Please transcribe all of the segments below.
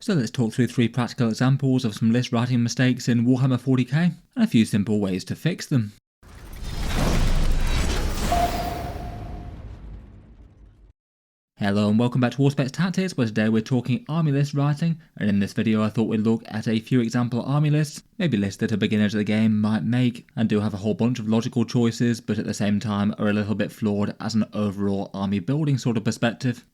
So let's talk through 3 practical examples of some list writing mistakes in Warhammer 40k and a few simple ways to fix them. Hello and welcome back to Auspex Tactics, where today we're talking army list writing, and in this video I thought we'd look at a few example army lists, maybe lists that a beginner to the game might make and do have a whole bunch of logical choices but at the same time are a little bit flawed as an overall army building sort of perspective.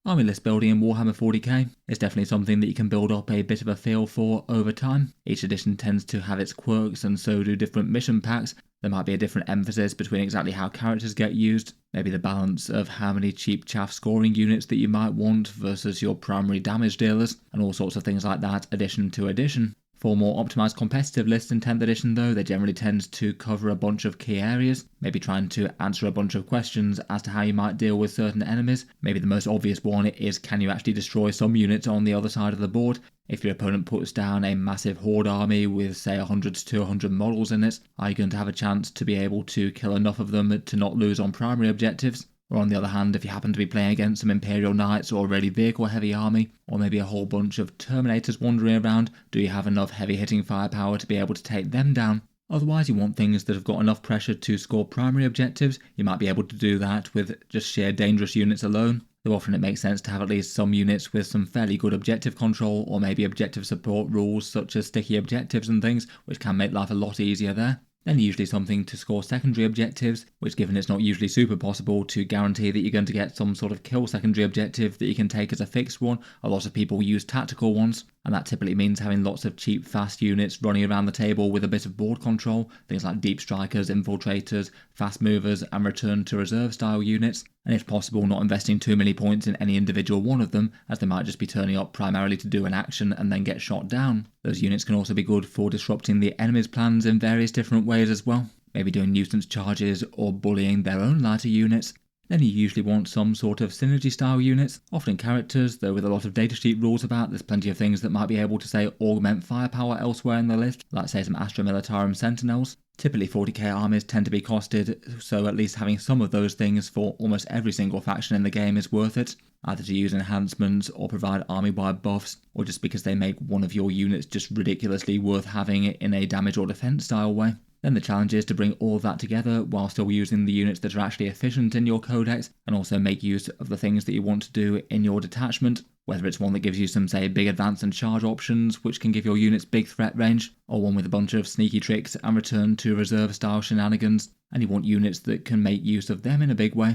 Army list building in Warhammer 40k is definitely something that you can build up a bit of a feel for over time. Each edition tends to have its quirks and so do different mission packs. There might be a different emphasis between exactly how characters get used, maybe the balance of how many cheap chaff scoring units that you might want versus your primary damage dealers, and all sorts of things like that edition to edition. For more optimised competitive lists in 10th edition though, they generally tend to cover a bunch of key areas, maybe trying to answer a bunch of questions as to how you might deal with certain enemies. Maybe the most obvious one is, can you actually destroy some units on the other side of the board? If your opponent puts down a massive horde army with say 100 to 200 models in it, are you going to have a chance to be able to kill enough of them to not lose on primary objectives? Or on the other hand, if you happen to be playing against some Imperial Knights or a really vehicle heavy army, or maybe a whole bunch of Terminators wandering around, do you have enough heavy hitting firepower to be able to take them down? Otherwise you want things that have got enough pressure to score primary objectives. You might be able to do that with just sheer dangerous units alone, though often it makes sense to have at least some units with some fairly good objective control or maybe objective support rules such as sticky objectives and things, which can make life a lot easier there. Then usually something to score secondary objectives, which given it's not usually super possible to guarantee that you're going to get some sort of kill secondary objective that you can take as a fixed one, a lot of people use tactical ones, and that typically means having lots of cheap fast units running around the table with a bit of board control, things like deep strikers, infiltrators, fast movers and return to reserve style units, and if possible not investing too many points in any individual one of them, as they might just be turning up primarily to do an action and then get shot down. Those units can also be good for disrupting the enemy's plans in various different ways as well, maybe doing nuisance charges or bullying their own lighter units. Then you usually want some sort of synergy style units, often characters, though with a lot of datasheet rules about. There's plenty of things that might be able to say augment firepower elsewhere in the list, like say some Astra Militarum Sentinels. Typically 40k armies tend to be costed, so at least having some of those things for almost every single faction in the game is worth it, either to use enhancements or provide army-wide buffs, or just because they make one of your units just ridiculously worth having in a damage or defense style way. Then the challenge is to bring all of that together while still using the units that are actually efficient in your codex, and also make use of the things that you want to do in your detachment, whether it's one that gives you some say big advance and charge options which can give your units big threat range, or one with a bunch of sneaky tricks and return to reserve style shenanigans, and you want units that can make use of them in a big way.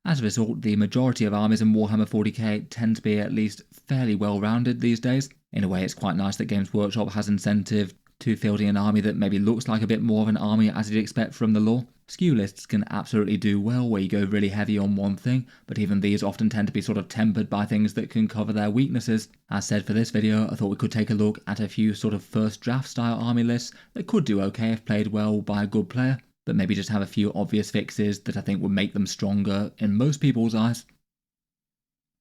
As a result, the majority of armies in Warhammer 40k tend to be at least fairly well rounded these days. In a way it's quite nice that Games Workshop has incentive to fielding an army that maybe looks like a bit more of an army as you'd expect from the lore. Skew lists can absolutely do well where you go really heavy on one thing, but even these often tend to be sort of tempered by things that can cover their weaknesses. As said for this video, I thought we could take a look at a few sort of first draft style army lists that could do okay if played well by a good player, but maybe just have a few obvious fixes that I think would make them stronger in most people's eyes.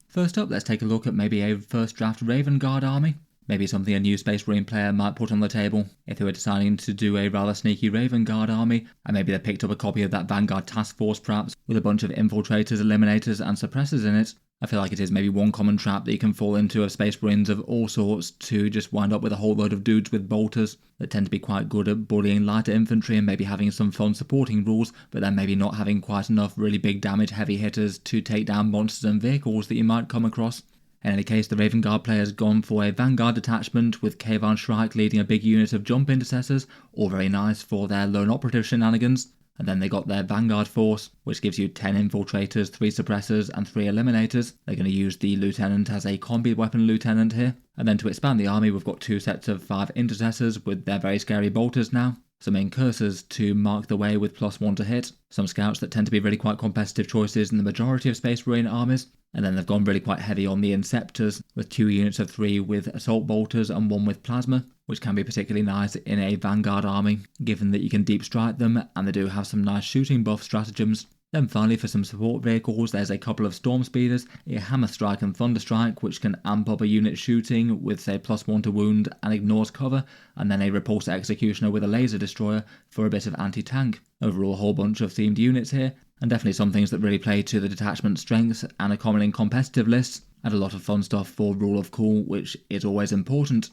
First up, let's take a look at maybe a first draft Raven Guard army. Maybe something a new Space Marine player might put on the table if they were deciding to do a rather sneaky Raven Guard army, and maybe they picked up a copy of that Vanguard Task Force perhaps, with a bunch of infiltrators, eliminators and suppressors in it. I feel like it is maybe one common trap that you can fall into of Space Marines of all sorts to just wind up with a whole load of dudes with bolters that tend to be quite good at bullying lighter infantry and maybe having some fun supporting rules, but then maybe not having quite enough really big damage heavy hitters to take down monsters and vehicles that you might come across. In any case, the Raven Guard player's gone for a Vanguard detachment with Kayvan Shrike leading a big unit of jump intercessors, all very nice for their lone operative shenanigans. And then they got their Vanguard force, which gives you 10 infiltrators, 3 suppressors and 3 eliminators. They're going to use the lieutenant as a combi weapon lieutenant here. And then to expand the army, we've got 2 sets of 5 intercessors with their very scary bolters now. Some incursors to mark the way with +1 to hit, some scouts that tend to be really quite competitive choices in the majority of Space Marine armies, and then they've gone really quite heavy on the Inceptors, with 2 units of 3 with assault bolters and 1 with plasma, which can be particularly nice in a Vanguard army, given that you can deep strike them and they do have some nice shooting buff stratagems. Then finally, for some support vehicles, there's a couple of Storm Speeders, a Hammer Strike and Thunder Strike, which can amp up a unit shooting with say +1 to wound and ignores cover, and then a Repulsor Executioner with a Laser Destroyer for a bit of anti-tank. Overall, a whole bunch of themed units here, and definitely some things that really play to the detachment strengths and are common in competitive lists, and a lot of fun stuff for Rule of Cool, which is always important.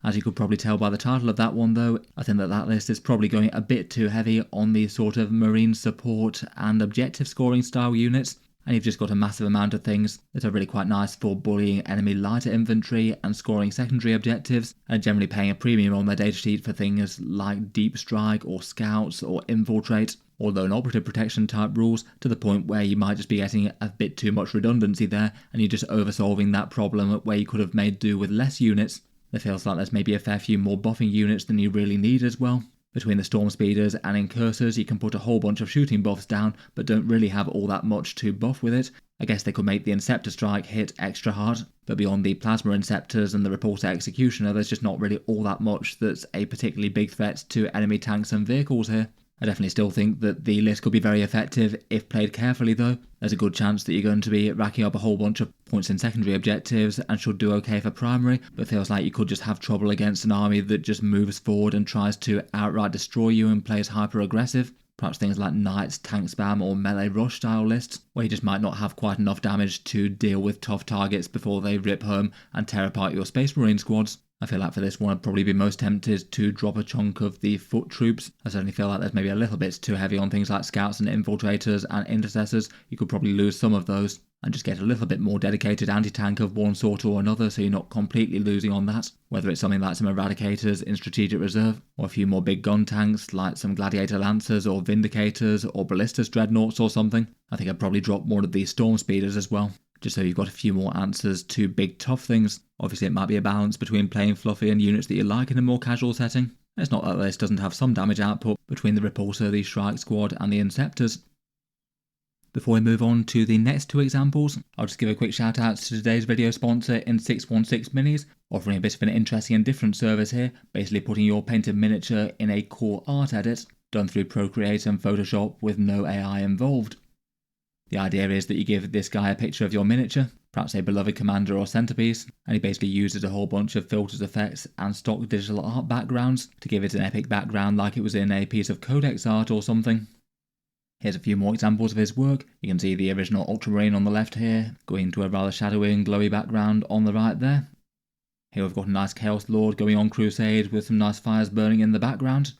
As you could probably tell by the title of that one though, I think that list is probably going a bit too heavy on the sort of marine support and objective scoring style units, and you've just got a massive amount of things that are really quite nice for bullying enemy lighter infantry and scoring secondary objectives, and generally paying a premium on their datasheet for things like Deep Strike or Scouts or Infiltrate, or lone operative protection type rules, to the point where you might just be getting a bit too much redundancy there, and you're just oversolving that problem where you could have made do with less units. It feels like there's maybe a fair few more buffing units than you really need as well. Between the Storm Speeders and Incursors, you can put a whole bunch of shooting buffs down, but don't really have all that much to buff with it. I guess they could make the Inceptor Strike hit extra hard, but beyond the Plasma Inceptors and the Repulsor Executioner, there's just not really all that much that's a particularly big threat to enemy tanks and vehicles here. I definitely still think that the list could be very effective if played carefully though. There's a good chance that you're going to be racking up a whole bunch of points in secondary objectives and should do okay for primary, but feels like you could just have trouble against an army that just moves forward and tries to outright destroy you and plays hyper aggressive. Perhaps things like Knights, Tank Spam or Melee Rush style lists, where you just might not have quite enough damage to deal with tough targets before they rip home and tear apart your Space Marine squads. I feel like for this one I'd probably be most tempted to drop a chunk of the foot troops. I certainly feel like there's maybe a little bit too heavy on things like Scouts and Infiltrators and Intercessors. You could probably lose some of those and just get a little bit more dedicated anti-tank of one sort or another, so you're not completely losing on that. Whether it's something like some Eradicators in Strategic Reserve, or a few more big gun tanks like some Gladiator Lancers or Vindicators or Ballistas Dreadnoughts or something. I think I'd probably drop one of these Storm Speeders as well, just so you've got a few more answers to big tough things. Obviously it might be a balance between playing fluffy and units that you like in a more casual setting. It's not that this doesn't have some damage output between the Repulsor, the Strike Squad and the Inceptors. Before we move on to the next two examples, I'll just give a quick shout out to today's video sponsor in 616 Minis, offering a bit of an interesting and different service here, basically putting your painted miniature in a core art edit, done through Procreate and Photoshop with no AI involved. The idea is that you give this guy a picture of your miniature, perhaps a beloved commander or centerpiece, and he basically uses a whole bunch of filters, effects and stock digital art backgrounds to give it an epic background like it was in a piece of codex art or something. Here's a few more examples of his work. You can see the original Ultramarine on the left here, going into a rather shadowy and glowy background on the right there. Here we've got a nice Chaos Lord going on crusade with some nice fires burning in the background.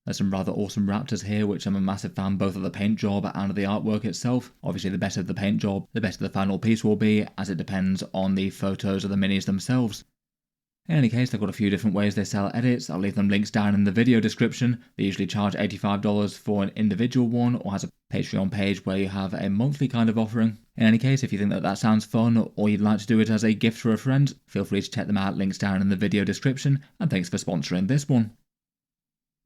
There's some rather awesome Raptors here, which I'm a massive fan both of the paint job and of the artwork itself. Obviously the better the paint job, the better the final piece will be, as it depends on the photos of the minis themselves. In any case, they've got a few different ways they sell edits. I'll leave them links down in the video description. They usually charge $85 for an individual one, or has a Patreon page where you have a monthly kind of offering. In any case, if you think that sounds fun, or you'd like to do it as a gift for a friend, feel free to check them out, links down in the video description, and thanks for sponsoring this one.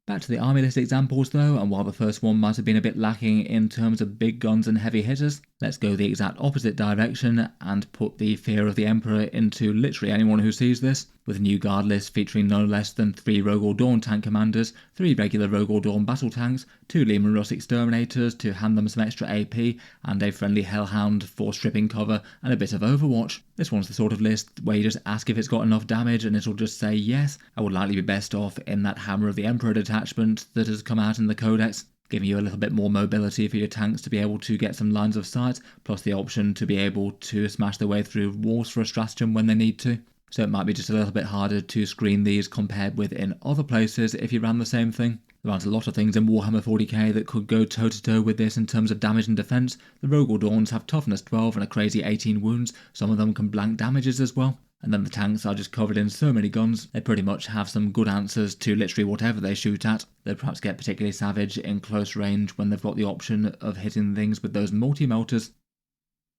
Back to the army list examples though, and while the first one might have been a bit lacking in terms of big guns and heavy hitters, let's go the exact opposite direction and put the fear of the Emperor into literally anyone who sees this, with a new guard list featuring no less than 3 Rogol Dawn tank commanders, 3 regular Rogol Dawn battle tanks, 2 Leman Russ exterminators to hand them some extra AP, and a friendly Hellhound for stripping cover and a bit of Overwatch. This one's the sort of list where you just ask if it's got enough damage and it'll just say yes. I would likely be best off in that Hammer of the Emperor detachment that has come out in the Codex, giving you a little bit more mobility for your tanks to be able to get some lines of sight, plus the option to be able to smash their way through walls for a stratagem when they need to. So it might be just a little bit harder to screen these compared with in other places if you ran the same thing. There aren't a lot of things in Warhammer 40k that could go toe-to-toe with this in terms of damage and defense. The Rogol Dawns have toughness 12 and a crazy 18 wounds, some of them can blank damages as well. And then the tanks are just covered in so many guns, they pretty much have some good answers to literally whatever they shoot at. They perhaps get particularly savage in close range when they've got the option of hitting things with those multi-melters.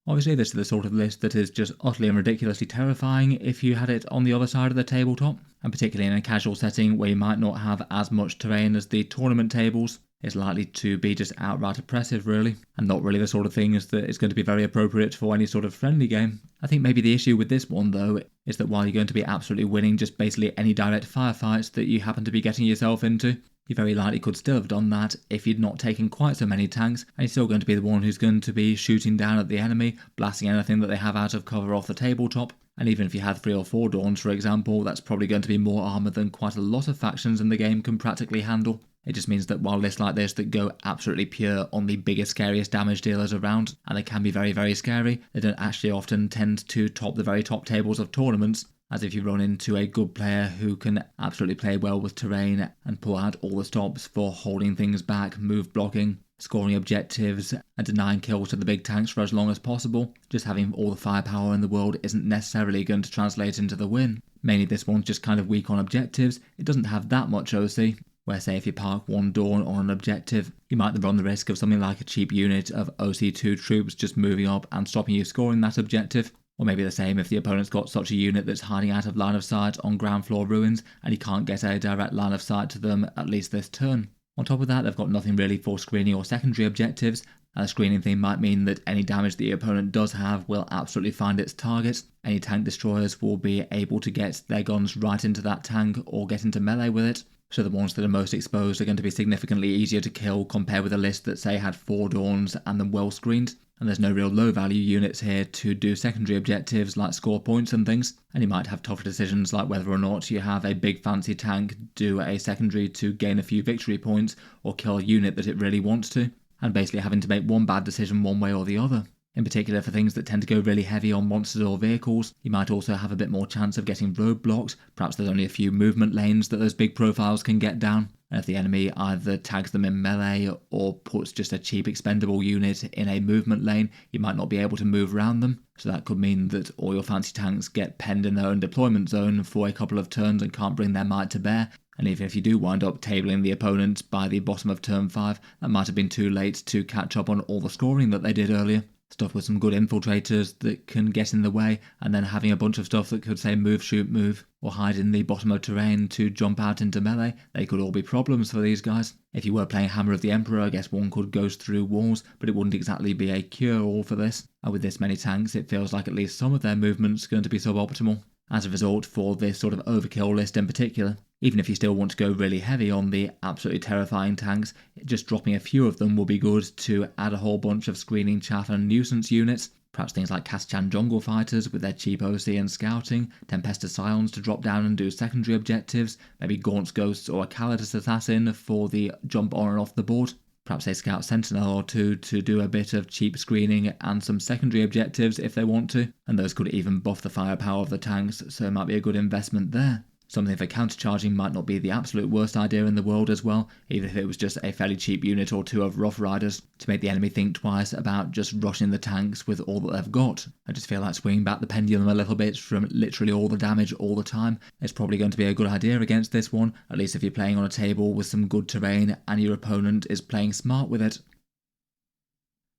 Obviously this is the sort of list that is just utterly and ridiculously terrifying if you had it on the other side of the tabletop, and particularly in a casual setting where you might not have as much terrain as the tournament tables. It's likely to be just outright oppressive, really, and not really the sort of things that is going to be very appropriate for any sort of friendly game. I think maybe the issue with this one, though, is that while you're going to be absolutely winning just basically any direct firefights that you happen to be getting yourself into, you very likely could still have done that if you'd not taken quite so many tanks, and you're still going to be the one who's going to be shooting down at the enemy, blasting anything that they have out of cover off the tabletop. And even if you had 3 or 4 Dawns, for example, that's probably going to be more armour than quite a lot of factions in the game can practically handle. It just means that while lists like this that go absolutely pure on the biggest, scariest damage dealers around, and they can be very, very scary, they don't actually often tend to top the very top tables of tournaments, as if you run into a good player who can absolutely play well with terrain and pull out all the stops for holding things back, move blocking, scoring objectives, and denying kills to the big tanks for as long as possible. Just having all the firepower in the world isn't necessarily going to translate into the win. Mainly this one's just kind of weak on objectives. It doesn't have that much OC, where say if you park 1 Dawn on an objective, you might run the risk of something like a cheap unit of OC2 troops just moving up and stopping you scoring that objective. Or maybe the same if the opponent's got such a unit that's hiding out of line of sight on ground floor ruins and you can't get a direct line of sight to them at least this turn. On top of that, they've got nothing really for screening or secondary objectives, and the screening thing might mean that any damage the opponent does have will absolutely find its target. Any tank destroyers will be able to get their guns right into that tank or get into melee with it. So the ones that are most exposed are going to be significantly easier to kill compared with a list that say had 4 Dawns and them well screened. And there's no real low value units here to do secondary objectives like score points and things, and you might have tougher decisions like whether or not you have a big fancy tank do a secondary to gain a few victory points or kill a unit that it really wants to, and basically having to make one bad decision one way or the other. In particular for things that tend to go really heavy on monsters or vehicles, you might also have a bit more chance of getting roadblocks. Perhaps there's only a few movement lanes that those big profiles can get down, and if the enemy either tags them in melee or puts just a cheap expendable unit in a movement lane, you might not be able to move around them. So that could mean that all your fancy tanks get penned in their own deployment zone for a couple of turns and can't bring their might to bear. And even if you do wind up tabling the opponent by the bottom of turn 5, that might have been too late to catch up on all the scoring that they did earlier. Stuff with some good infiltrators that can get in the way, and then having a bunch of stuff that could say move, shoot, move, or hide in the bottom of terrain to jump out into melee, they could all be problems for these guys. If you were playing Hammer of the Emperor, I guess one could go through walls, but it wouldn't exactly be a cure-all for this. And with this many tanks, it feels like at least some of their movement's going to be suboptimal. As a result, for this sort of overkill list in particular, even if you still want to go really heavy on the absolutely terrifying tanks, just dropping a few of them will be good to add a whole bunch of screening, chaff and nuisance units. Perhaps things like Kaschan jungle fighters with their cheap OC and scouting, Tempestus Scions to drop down and do secondary objectives, maybe Gaunt's Ghosts or a Calidus Assassin for the jump on and off the board. Perhaps a Scout Sentinel or 2 to do a bit of cheap screening and some secondary objectives if they want to, and those could even buff the firepower of the tanks, so it might be a good investment there. Something for countercharging might not be the absolute worst idea in the world as well, even if it was just a fairly cheap unit or 2 of Rough Riders, to make the enemy think twice about just rushing the tanks with all that they've got. I just feel like swinging back the pendulum a little bit from literally all the damage all the time is probably going to be a good idea against this one, at least if you're playing on a table with some good terrain and your opponent is playing smart with it.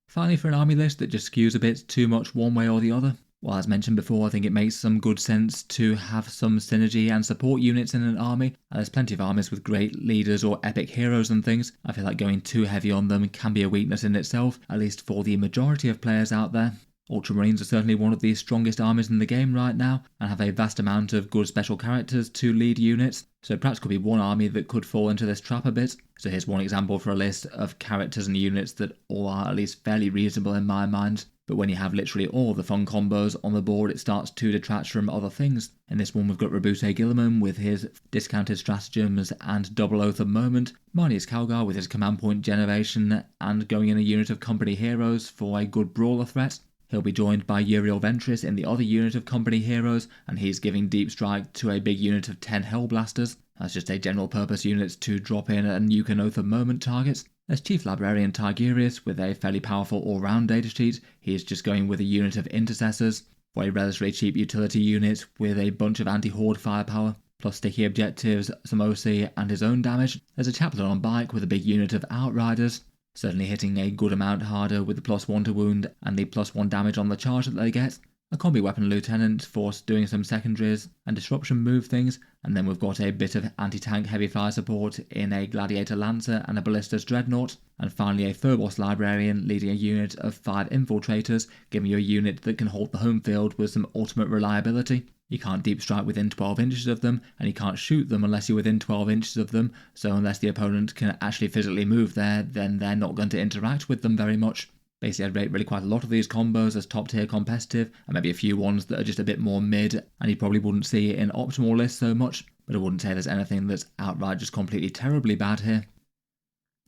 Finally, for an army list that just skews a bit too much one way or the other, well, as mentioned before, I think it makes some good sense to have some synergy and support units in an army. And there's plenty of armies with great leaders or epic heroes and things. I feel like going too heavy on them can be a weakness in itself, at least for the majority of players out there. Ultramarines are certainly one of the strongest armies in the game right now, and have a vast amount of good special characters to lead units, so perhaps could be one army that could fall into this trap a bit. So here's one example for a list of characters and units that all are at least fairly reasonable in my mind. But when you have literally all the fun combos on the board, it starts to detract from other things. In this one, we've got Rabute Gilliman with his discounted stratagems and double oath of moment, Marnius Calgar with his command point generation and going in a unit of company heroes for a good brawler threat. He'll be joined by Uriel Ventris in the other unit of company heroes, and he's giving deep strike to a big unit of 10 Hellblasters. That's just a general purpose unit to drop in and nuke an Oath of Moment target. There's Chief Librarian Tigurius with a fairly powerful all-round data sheet. He's just going with a unit of intercessors for a relatively cheap utility unit with a bunch of anti-horde firepower, plus sticky objectives, some OC and his own damage. There's a Chaplain on bike with a big unit of Outriders, certainly hitting a good amount harder with the +1 to wound and the +1 damage on the charge that they get. a combi weapon lieutenant for doing some secondaries and disruption move things, and then we've got a bit of anti-tank heavy fire support in a gladiator lancer and a ballistas dreadnought, and finally a Phobos librarian leading a unit of 5 infiltrators, giving you a unit that can hold the home field with some ultimate reliability. You can't deep strike within 12 inches of them, and you can't shoot them unless you're within 12 inches of them, so unless the opponent can actually physically move there, then they're not going to interact with them very much. Basically, I'd rate really quite a lot of these combos as top tier competitive, and maybe a few ones that are just a bit more mid, and you probably wouldn't see it in optimal lists so much, but I wouldn't say there's anything that's outright just completely terribly bad here.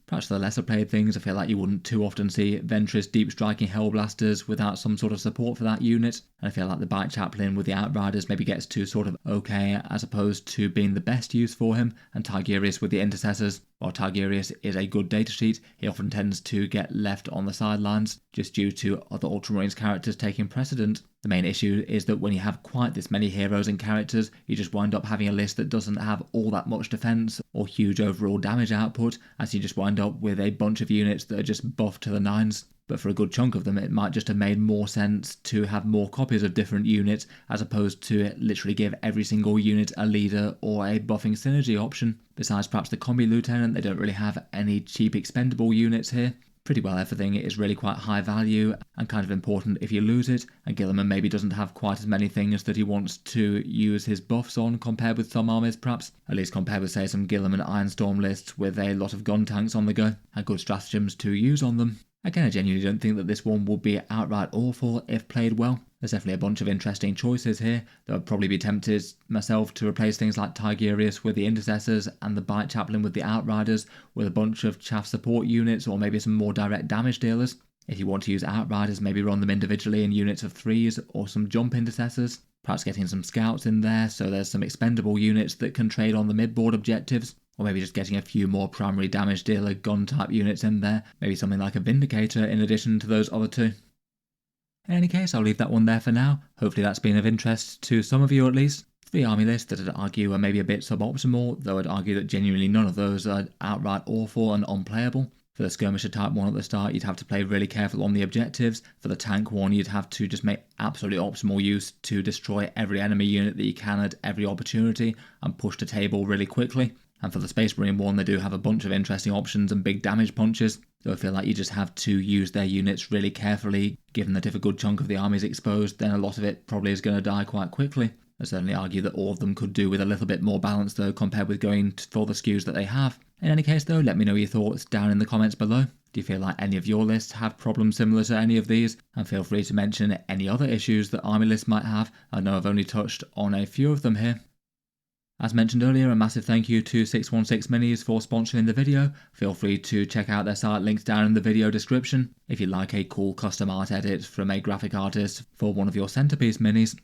Perhaps for the lesser played things, I feel like you wouldn't too often see Ventress deep striking Hellblasters without some sort of support for that unit, and I feel like the Bite Chaplain with the Outriders maybe gets to sort of okay as opposed to being the best use for him, and Tigurius with the Intercessors. While Tigurius is a good datasheet, he often tends to get left on the sidelines just due to other Ultramarines characters taking precedent. The main issue is that when you have quite this many heroes and characters, you just wind up having a list that doesn't have all that much defense or huge overall damage output, as you just wind up with a bunch of units that are just buffed to the nines. But for a good chunk of them, it might just have made more sense to have more copies of different units as opposed to literally give every single unit a leader or a buffing synergy option. Besides perhaps the Combi Lieutenant, they don't really have any cheap expendable units here. Pretty well everything is really quite high value and kind of important if you lose it, and Guilliman maybe doesn't have quite as many things that he wants to use his buffs on compared with some armies perhaps, at least compared with say some Guilliman Ironstorm lists with a lot of gun tanks on the go and good stratagems to use on them. Again, I genuinely don't think that this one would be outright awful if played well. There's definitely a bunch of interesting choices here. That would probably be tempted myself to replace things like Tigurius with the Intercessors and the Bite Chaplain with the Outriders with a bunch of Chaff support units or maybe some more direct damage dealers. If you want to use Outriders, maybe run them individually in units of 3s or some Jump Intercessors. Perhaps getting some Scouts in there so there's some expendable units that can trade on the mid-board objectives. Or maybe just getting a few more primary damage dealer gun type units in there. Maybe something like a Vindicator in addition to those other two. In any case, I'll leave that one there for now. Hopefully that's been of interest to some of you at least. 3 army lists that I'd argue are maybe a bit suboptimal, though I'd argue that genuinely none of those are outright awful and unplayable. For the skirmisher type one at the start, you'd have to play really careful on the objectives. For the tank one, you'd have to just make absolutely optimal use to destroy every enemy unit that you can at every opportunity and push the table really quickly. And for the Space Marine one, they do have a bunch of interesting options and big damage punches, so I feel like you just have to use their units really carefully. Given that if a good chunk of the army is exposed, then a lot of it probably is going to die quite quickly. I certainly argue that all of them could do with a little bit more balance though, compared with going for the skews that they have. In any case though, let me know your thoughts down in the comments below. Do you feel like any of your lists have problems similar to any of these? And feel free to mention any other issues that army lists might have. I know I've only touched on a few of them here. As mentioned earlier, a massive thank you to 616 Minis for sponsoring the video. Feel free to check out their site links down in the video description if you'd like a cool custom art edit from a graphic artist for one of your centerpiece minis.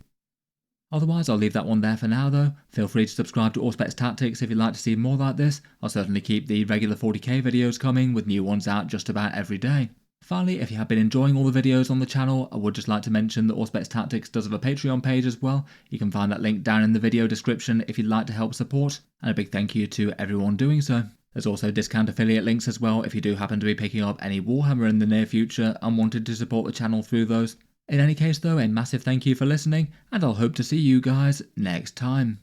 Otherwise, I'll leave that one there for now though. Feel free to subscribe to Auspex Tactics if you'd like to see more like this. I'll certainly keep the regular 40k videos coming with new ones out just about every day. Finally, if you have been enjoying all the videos on the channel, I would just like to mention that Auspex Tactics does have a Patreon page as well. You can find that link down in the video description if you'd like to help support, and a big thank you to everyone doing so. There's also discount affiliate links as well if you do happen to be picking up any Warhammer in the near future and wanted to support the channel through those. In any case though, a massive thank you for listening, and I'll hope to see you guys next time.